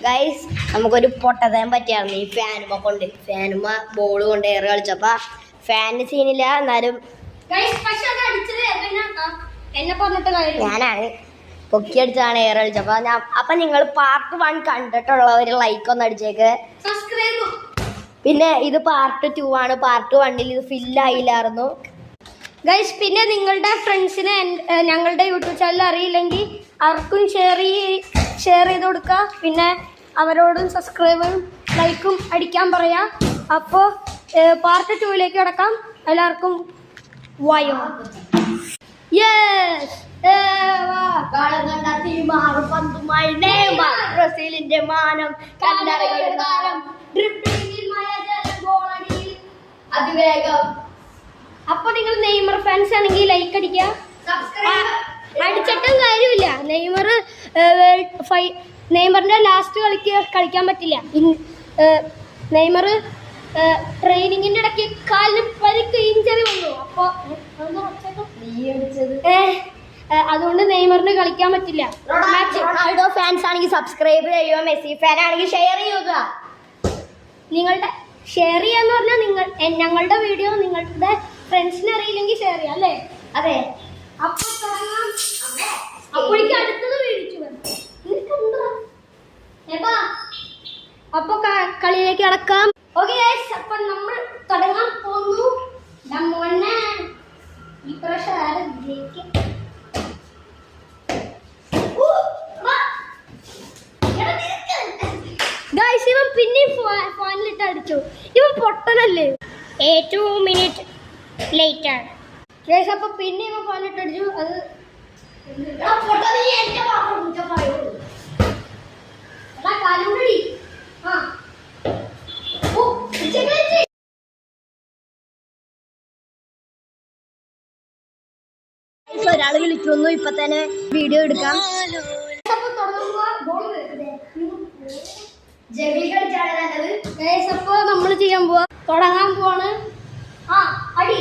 Guys നമുക്കൊരു പൊട്ടതയം പറ്റിയായിരുന്നു ഈ ഫാനുമ ball കൊണ്ട് എയർ കളിച്ചപ്പോ ഫാനിന് സീനില്ല. എന്നാലും ഞാനാണ് പൊക്കിയടിച്ചാണ് എയർ കളിച്ചപ്പോ അപ്പൊ നിങ്ങൾ പാർട്ട് 1 കണ്ടിട്ടുള്ളവര് ലൈക്ക് ഒന്ന് അടിച്ചേക്ക്. പിന്നെ ഇത് പാർട്ട് 2 ആണ്. പാർട്ട് 1 ഇത് ഫില്ലായില്ലായിരുന്നു ഗൈസ്. പിന്നെ നിങ്ങളുടെ ഫ്രണ്ട്സിന് ഞങ്ങളുടെ യൂട്യൂബ് ചാനൽ അറിയില്ലെങ്കിൽ അവർക്കും ഷെയർ ചെയ്ത് കൊടുക്കുക. പിന്നെ അവരോടും സബ്സ്ക്രൈബും ലൈക്കും അടിക്കാൻ പറയാം. അപ്പോൾ പാർട്ട് 2 കിടക്കാം. എല്ലാവർക്കും വായോ. ബ്രസീലിന്റെ മാനം അതിവേഗം. അപ്പൊ നിങ്ങൾ നെയ്മർ ഫാൻസ് ആണെങ്കിൽ ലൈക്ക് അടിക്കുക. അടിച്ചിട്ടും കാര്യമില്ല. നെയ്മറിന്റെ ലാസ്റ്റ് കളിക്കാൻ പറ്റില്ല. നെയ്മർ ട്രെയിനിങ്ങിന്റെ ഇടയ്ക്ക് കാലിന് പരിക്ക് ഇഞ്ചറി വന്നു. അപ്പൊ അതുകൊണ്ട് നെയ്മറിന് കളിക്കാൻ പറ്റില്ല. റൊണാൾഡോ ഫാൻസ് ആണെങ്കിൽ സബ്സ്ക്രൈബ് ചെയ്യുക. മെസ്സി ഫാൻ ആണെങ്കിൽ ഷെയർ ചെയ്യുക. നിങ്ങളുടെ ഷെയർ ചെയ്യാന്ന് പറഞ്ഞാൽ ഞങ്ങളുടെ വീഡിയോ നിങ്ങളുടെ ഫ്രണ്ട്സിന് അറിയില്ലെങ്കിൽ ഷെയർ ചെയ്യാം അല്ലേ? അതെ. അപ്പോഴേക്കും അടുത്തത് മേടിച്ചു. അപ്പൊ കളിയിലേക്ക് കടക്കാം. ഓക്കെ ഗൈസ്, അപ്പൊ നമ്മൾ തുടങ്ങാൻ പോകുന്നു. ഈ പ്രാവശ്യം ആരും ജയിക്കും. ഗൈസ്, ഇവൻ പിന്നെ ഫോണിലിട്ട് അടിച്ചു. ഇവൻ പൊട്ടനല്ലേ? 2 മിനിറ്റ് ലേറ്റ് ആണ് ഗൈസ്. അപ്പൊ പിന്നെ ഇവൻ ഫോണിലിട്ട് അടിച്ചു. അത് കാലുകൊണ്ടടി. ഒരാള് വിളിക്കുന്നു. ഇപ്പൊ തന്നെ വീഡിയോ എടുക്കാം. അപ്പൊ നമ്മൾ ചെയ്യാൻ പോവാ. തുടങ്ങാൻ പോവാണ്. അടി